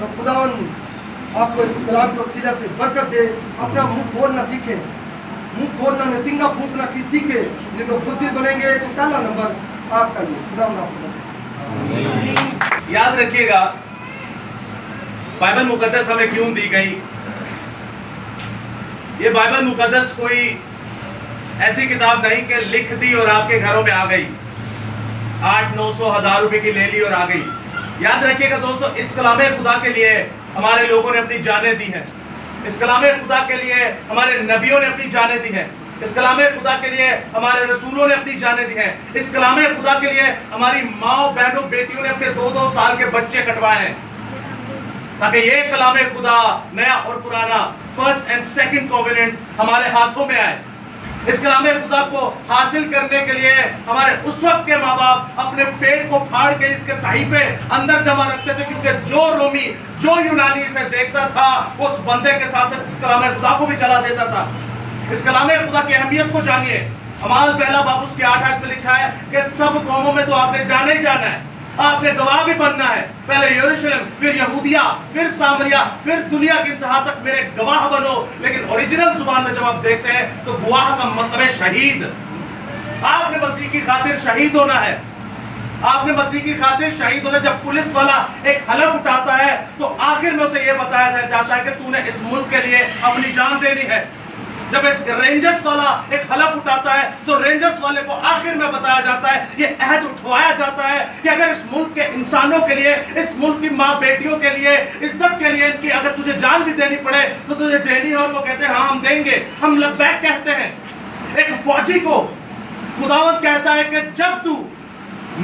تو خداون آپ کو اس کلام کو وسیلہ سے برکت دے. اپنا منہ کھولنا سیکھیں, منہ کھولنا نہیں, سنگا پھونکنا کی سیکھے. جب وہ بدھ بنیں گے تو پہلا نمبر آپ کا لیے. خداون آپ کو یاد رکھیے گا بائبل مقدس ہمیں کیوں دی گئی. یہ بائبل مقدس کوئی ایسی کتاب نہیں کہ لکھ دی اور آپ کے گھروں میں آ گئی, 800-900 1000 روپے کی لے لی اور آ گئی. یاد رکھیے گا دوستو, اس کلام خدا کے لیے ہمارے لوگوں نے اپنی جانیں دی ہیں. اس کلام خدا کے لیے ہمارے نبیوں نے اپنی جانیں دی ہیں. اس کلام خدا کے لیے ہمارے رسولوں نے اپنی جانیں دی ہیں. اس کلام خدا کے لیے ہماری ماں بہنوں بیٹیوں نے اپنے 2-2 سال کے بچے کٹوائے ہیں تاکہ یہ کلام خدا نیا اور پرانا فرسٹ اینڈ سیکنڈ کووننٹ ہمارے ہاتھوں میں آئے. اس کلام خدا کو حاصل کرنے کے لیے ہمارے اس وقت کے ماں باپ اپنے پیٹ کو پھاڑ کے اس کے صحیفے اندر جمع رکھتے تھے, کیونکہ جو رومی جو یونانی اسے دیکھتا تھا اس بندے کے ساتھ ساتھ اس کلام خدا کو بھی چلا دیتا تھا. اس کلام خدا کی اہمیت کو جانیے. اعمال پہلا باب اس کی 8 آیت میں لکھا ہے کہ سب قوموں میں تو آپ نے جانا ہی جانا ہے, آپ نے گواہ بھی بننا ہے. پہلے یروشلم, پھر یہودیہ, پھر سامریہ, پھر دنیا کی انتہا تک میرے گواہ بنو. لیکن اوریجنل زبان میں جب آپ دیکھتے ہیں تو گواہ کا مطلب ہے شہید. آپ نے مسیح کی خاطر شہید ہونا ہے. آپ نے مسیح کی خاطر شہید ہونا. جب پولیس والا ایک حلف اٹھاتا ہے تو آخر میں اسے یہ بتایا جاتا ہے کہ تو نے اس ملک کے لیے اپنی جان دینی ہے. جب اس رینجرز والا ایک حلف اٹھاتا ہے تو رینجرز والے کو آخر میں بتایا جاتا ہے, یہ عہد اٹھوایا جاتا ہے کہ اگر اس ملک کے انسانوں کے لیے, اس ملک کی ماں بیٹیوں کے لیے, عزت کے لیے, ان کی اگر تجھے جان بھی دینی پڑے تو تجھے دینی ہے. اور وہ کہتے ہیں ہاں ہم دیں گے, ہم لبیک کہتے ہیں. ایک فوجی کو خداوند کہتا ہے کہ جب تو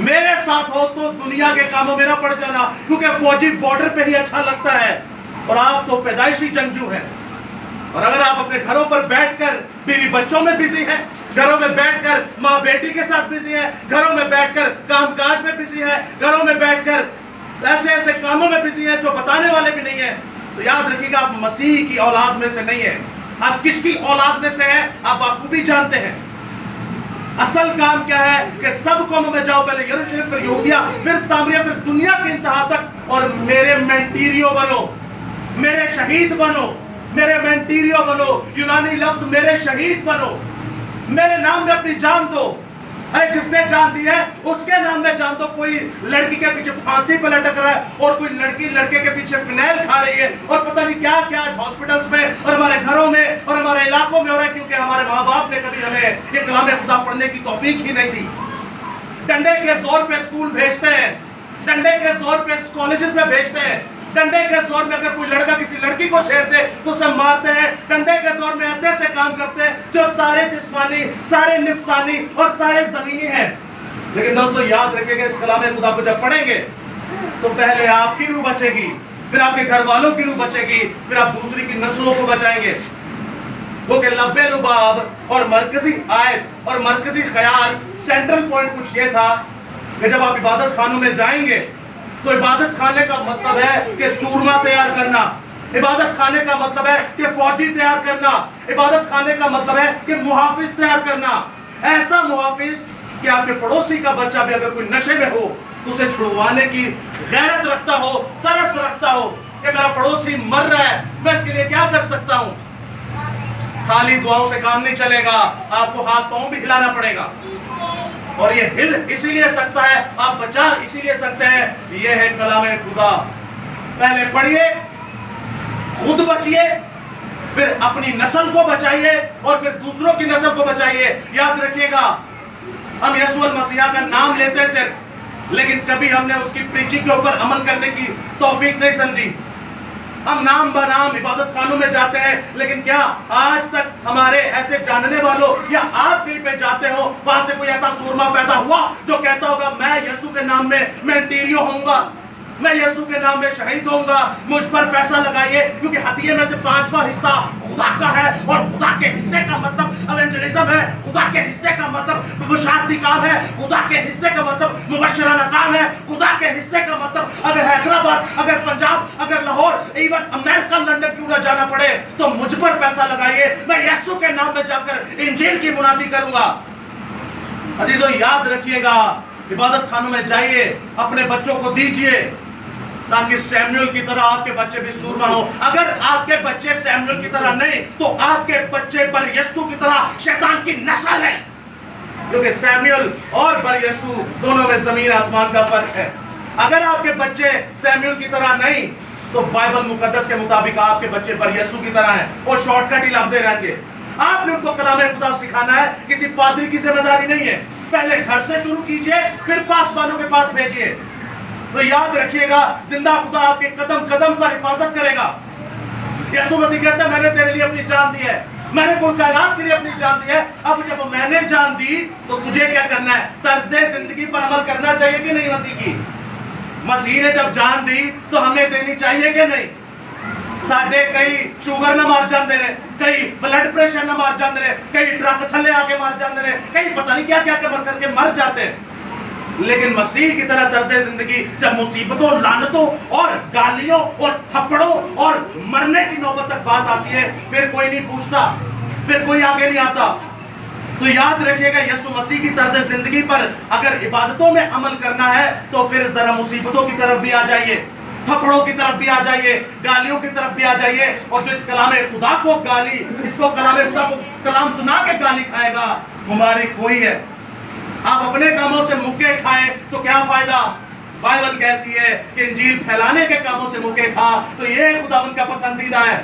میرے ساتھ ہو تو دنیا کے کاموں میں نہ پڑ جانا, کیونکہ فوجی بارڈر پہ ہی اچھا لگتا ہے اور آپ تو پیدائشی جنگجو ہیں. اور اگر آپ اپنے گھروں پر بیٹھ کر بیوی بچوں میں بزی ہیں, گھروں میں بیٹھ کر ماں بیٹی کے ساتھ بزی ہیں, گھروں میں بیٹھ کر کام کاج میں بزی ہیں, گھروں میں بیٹھ کر ایسے ایسے کاموں میں بزی ہیں جو بتانے والے بھی نہیں ہیں, تو یاد رکھیے گا آپ مسیح کی اولاد میں سے نہیں ہیں. آپ کس کی اولاد میں سے ہیں آپ بخوبی جانتے ہیں. اصل کام کیا ہے کہ سب قوموں میں جاؤ, پہلے یروشلم, پھر یہودیہ, پھر سامریہ, پھر دنیا کی انتہا تک, اور میرے مینٹیریو بنو, میرے شہید بنو, میرے مینٹیریو بنو. یونانی لفظ میرے شہید بنو, میرے نام میں اپنی جان دو. ارے جس نے جان دی ہے اس کے نام میں جان دو. کوئی لڑکی کے پیچھے پھانسی پہ لٹک رہا ہے اور کوئی لڑکی لڑکے کے پیچھے فنیل کھا رہی ہے اور پتہ نہیں کیا کیا آج ہاسپٹلز میں اور ہمارے گھروں میں اور ہمارے علاقوں میں ہو رہا ہے, کیونکہ ہمارے ماں باپ نے کبھی ہمیں یہ کلام خدا پڑھنے کی توفیق ہی نہیں دی. ڈنڈے کے زور پہ اسکول بھیجتے ہیں, ڈنڈے کے زور پہ کالجز میں بھیجتے ہیں, ڈنڈے کے زور میں اگر کوئی لڑکا کسی لڑکی کو چھیڑ دے تو اسے مارتے ہیں. ڈنڈے کے زور میں ایسے ایسے کام کرتے ہیں جو سارے جسمانی, سارے نفسانی اور سارے زمینی ہیں. لیکن دوستو یاد رکھیں کہ اس کلام خدا کو جب پڑھیں گے تو پہلے آپ کی روح بچے گی, پھر آپ کے گھر والوں کی روح بچے گی, پھر آپ دوسری کی نسلوں کو بچائیں گے. وہ کہ لبے لباب اور مرکزی آیت اور مرکزی خیال, سینٹرل پوائنٹ کچھ یہ تھا کہ جب آپ عبادت خانوں میں جائیں گے تو عبادت خانے کا مطلب ہے کہ سورما تیار کرنا, عبادت خانے کا مطلب ہے کہ فوجی تیار کرنا, عبادت خانے کا مطلب ہے کہ محافظ تیار کرنا. ایسا محافظ کہ آپ کے پڑوسی کا بچہ بھی اگر کوئی نشے میں ہو تو اسے چھڑوانے کی غیرت رکھتا ہو, ترس رکھتا ہو کہ میرا پڑوسی مر رہا ہے, میں اس کے لیے کیا کر سکتا ہوں. خالی دعاؤں سے کام نہیں چلے گا, آپ کو ہاتھ پاؤں بھی ہلانا پڑے گا. اور یہ ہل اسی لیے سکتا ہے, آپ بچا اسی لیے سکتے ہیں. یہ ہے کلام خدا. پہلے پڑھیے, خود بچیے, پھر اپنی نسل کو بچائیے اور پھر دوسروں کی نسل کو بچائیے. یاد رکھیے گا ہم یسوع المسیح کا نام لیتے صرف, لیکن کبھی ہم نے اس کی پریچنگ کے اوپر عمل کرنے کی توفیق نہیں سمجھی. ہم نام بنام عبادت خانوں میں جاتے ہیں, لیکن کیا آج تک ہمارے ایسے جاننے والوں یا آپ کہیں پہ جاتے ہو وہاں سے کوئی ایسا سورما پیدا ہوا جو کہتا ہوگا میں یسوع کے نام میں مینٹیریو ہوں گا, میں یسوع کے نام میں شہید ہوں گا, مجھ پر پیسہ لگائیے, کیونکہ ہدیے میں سے 5واں حصہ خدا کا ہے, اور خدا کے حصے کا مطلب ایونجلزم ہے, خدا کے حصے کا مطلب بشارتی کام ہے, خدا کے حصے کا مطلب مبشرانہ کام ہے, خدا کے حصے کا مطلب اگر حیدرآباد, اگر پنجاب, اگر لاہور, ایون امریکہ لنڈن کیوں نہ جانا پڑے تو مجھ پر پیسہ لگائیے, میں یسوع کے نام میں جا کر انجیل کی منادی کروں گا. عزیزو یاد رکھیے گا, عبادت خانوں میں جائیے, اپنے بچوں کو دیجئے, تاکہ سیموئل کی طرح آپ کے بچے بھی سورما ہو. اگر آپ کے بچے سیموئل کی طرح نہیں تو آپ کے بچے بر یسوع کی طرح شیطان کی نسل ہے. کیونکہ سیموئل اور بر یسوع دونوں میں زمین آسمان کا فرق ہے. اگر آپ کے بچے سیموئل کی طرح نہیں تو بائبل مقدس کے مطابق آپ کے بچے بر یسوع کی طرح ہیں. وہ شارٹ کٹ ہی لفظ رہیں گے. آپ نے ان کو کلام خدا سکھانا ہے. کسی پادری کی ذمہ داری نہیں ہے. پہلے گھر سے شروع کیجئے پھر پاسبانوں کے پاس بھیجئے. تو یاد رکھیے گا زندہ خدا آپ کے قدم قدم پر حفاظت کرے گا. یسوع مسیح کہتا ہے میں نے تیرے لیے اپنی جان دی ہے, میں نے کل کائنات کے لیے اپنی جان دی ہے. اب جب میں نے جان دی تو تجھے کیا کرنا ہے؟ طرز زندگی پر عمل کرنا چاہیے کہ نہیں مسیح کی؟ مسیح نے جب جان دی تو ہمیں دینی چاہیے کہ نہیں؟ ساڈے کئی شوگر نہ مار جاندے نے, کئی بلڈ پریشر نہ مار جاندے نے, کئی ٹرک تھلے آ کے مار جاندے نے, کئی پتہ نہیں کیا کیا کر کے مر جاتے ہیں. لیکن مسیح کی طرح طرز زندگی جب مصیبتوں, لعنتوں اور گالیوں اور تھپڑوں اور مرنے کی نوبت تک بات آتی ہے پھر کوئی نہیں پوچھتا, پھر کوئی آگے نہیں آتا. تو یاد رکھیے گا یسوع مسیح کی طرز زندگی پر اگر عبادتوں میں عمل کرنا ہے تو پھر ذرا مصیبتوں کی طرف بھی آ جائیے, تھپڑوں کی طرف بھی آ جائیے, گالیوں کی طرف بھی آ جائیے. اور جو اس کلام خدا کو گالی, اس کو کلام خدا کو کلام سنا کے گالی کھائے گا, مبارک ہوئی ہے. آپ اپنے کاموں سے مکے کھائیں تو کیا فائدہ؟ بائبل کہتی ہے کہ انجیل پھیلانے کے کاموں سے مکے کھا تو یہ خداوند کا پسندیدہ ہے.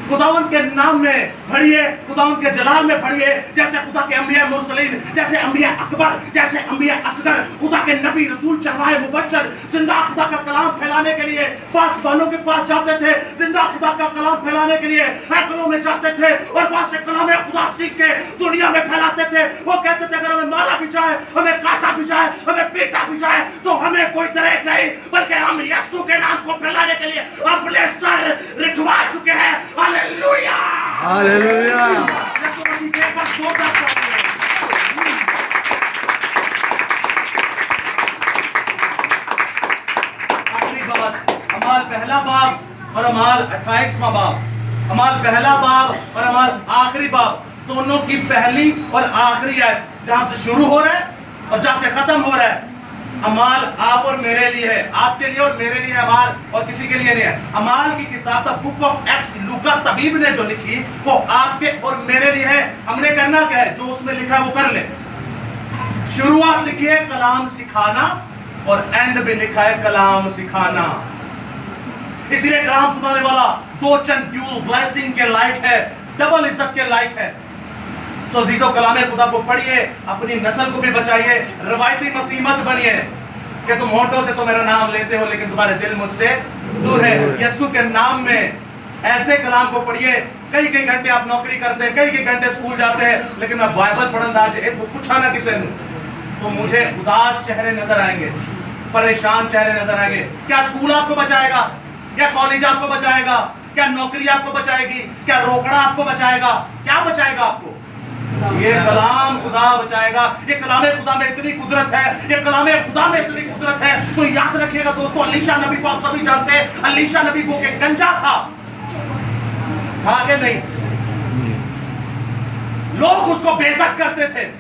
خداوند کے نام میں پڑھیے, خداوند کے جلال میں پڑھیے, جیسے خدا کے انبیاء مرسلین, جیسے انبیاء اکبر, جیسے انبیاء اصغر, خدا کے نبی رسول چرواہے مبشر زندہ خدا کا کلام پھیلانے کے لیے پاسبانوں کے پاس جاتے تھے, زندہ خدا کا کلام پھیلانے کے لیے ہیکلوں میں جاتے تھے اور وہاں سے کلام خدا سیکھ کے دنیا میں پھیلاتے تھے. وہ کہتے تھے اگر ہمیں مارا بھی جائے, ہمیں کاٹا بھی جائے, ہمیں پیٹا بھی جائے تو ہمیں کوئی طریق نہیں, بلکہ ہم یسوع کے نام کو پھیلانے کے لیے اپنے سر رکھوا چکے ہیں. Hallelujah, hallelujah. یسوع مسیح کے پاس زوردار چاہیے. آخری بات, اعمال پہلا باب اور اعمال 28واں باب. اعمال پہلا باب اور اعمال آخری باب دونوں کی پہلی اور آخری آیت جہاں سے شروع ہو رہا ہے اور جہاں سے ختم ہو رہا ہے. اعمال آپ اور میرے لیے ہے, آپ کے لیے اور میرے لیے. اعمال اور کسی کے لیے نہیں ہے. اعمال کی کتاب دا بک آف ایکٹس لوکا طبیب نے جو لکھی وہ آپ کے اور میرے لیے ہے. ہم نے کرنا کیا ہے؟ جو اس میں لکھا ہے وہ کر لیں. شروعات لکھی ہے کلام سکھانا اور اینڈ بھی لکھا ہے کلام سکھانا. اس لیے کلام سنانے والا دو چند ڈیول بلیسنگ کے لائق ہے, ڈبل عزت کے لائق ہے. تو عزیزو کلام خدا کو پڑھیے, اپنی نسل کو بھی بچائیے. روایتی مسیح مت بنیے کہ تم ہونٹوں سے تو میرا نام لیتے ہو لیکن تمہارے دل مجھ سے دور ہے. یسوع کے نام میں ایسے کلام کو پڑھیے. کئی کئی گھنٹے آپ نوکری کرتے ہیں, کئی کئی گھنٹے اسکول جاتے ہیں, لیکن میں بائبل پڑھن آج پوچھا نہ کسی نے تو مجھے اداس چہرے نظر آئیں گے, پریشان چہرے نظر آئیں گے. کیا اسکول آپ کو بچائے گا؟ کیا کالج آپ کو بچائے گا؟ کیا نوکری آپ کو بچائے گی؟ کیا روکڑا آپ کو بچائے گا؟ کیا بچائے گا آپ کو؟ یہ کلام خدا بچائے گا. یہ کلام خدا میں اتنی قدرت ہے, یہ کلام خدا میں اتنی قدرت ہے. تو یاد رکھیے گا دوستو, علیشا نبی کو آپ سبھی جانتے ہیں. علیشا نبی کو کہ گنجا تھا کہ نہیں؟ لوگ اس کو بے عزت کرتے تھے,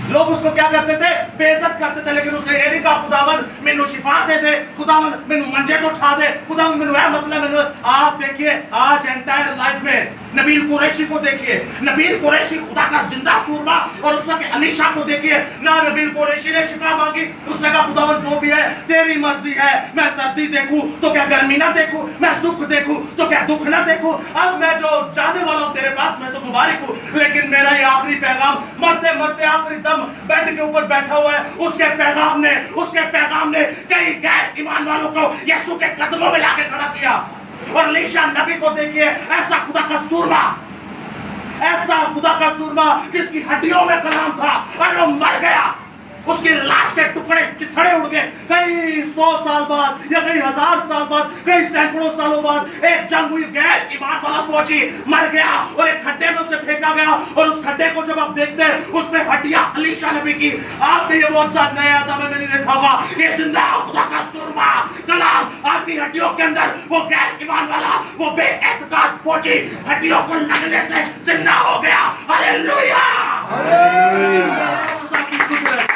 لوگ اس کو کیا کرتے تھے؟ بے عزت کرتے تھے. لیکن اس نے یہ نہیں کہا خداوند مینوں شفا دے دے, خداوند مینوں منجے تو اٹھا دے, خداوند مینوں اے مسئلہ مینوں. آپ دیکھیے آج انٹائر لائف میں نبیل قریشی کو دیکھیے, نبیل قریشی خدا کا زندہ سورما, اور اس کے علیشا کو دیکھیے. نہ نبیل قریشی نے شفا مانگی, اس نے کہا خداوند جو بھی ہے تیری مرضی ہے, میں سردی دیکھوں تو کیا گرمی نہ دیکھوں, میں سکھ دیکھوں تو کیا دکھ نہ دیکھوں. اب میں جو جانے والا ہوں تیرے پاس میں تو مبارک ہوں, لیکن میرا یہ آخری پیغام مرتے مرتے آخری دم بیڈ کے اوپر بیٹھا ہوا ہے. اس کے پیغام نے کئی غیر ایمان والوں کو یسوع کے قدموں میں لا کے کھڑا کیا. اور علیشا نبی کو دیکھیے, ایسا خدا کا سورما, ایسا خدا کا سورما جس کی ہڈیوں میں کلام تھا اور وہ مر گیا. اس کی لاش کے ٹکڑے چتھڑے اڑ گئے. کئی 100 سال بعد یا کئی 1000 سال بعد, کئی سینکڑوں سالوں بعد ایک جنگ ہوئی, غیر ایمان والا فوجی مر گیا اور ایک کھڈے میں اسے پھینکا گیا. اور اس کھڈے کو جب آپ دیکھتے ہیں اس میں ہڈیاں علیشا نبی کی. آپ نے یہ بہت سا نئے آدم میں نہیں دیکھا ہوگا, یہ زندہ خدا کا سورما کلام آپ کی ہڈیوں کے اندر. وہ غیر ایمان والا, وہ بے اعتقاد فوجی ہڈیوں کو لگنے سے زندہ ہو گیا. ہاللویا, خدا کی قدرت.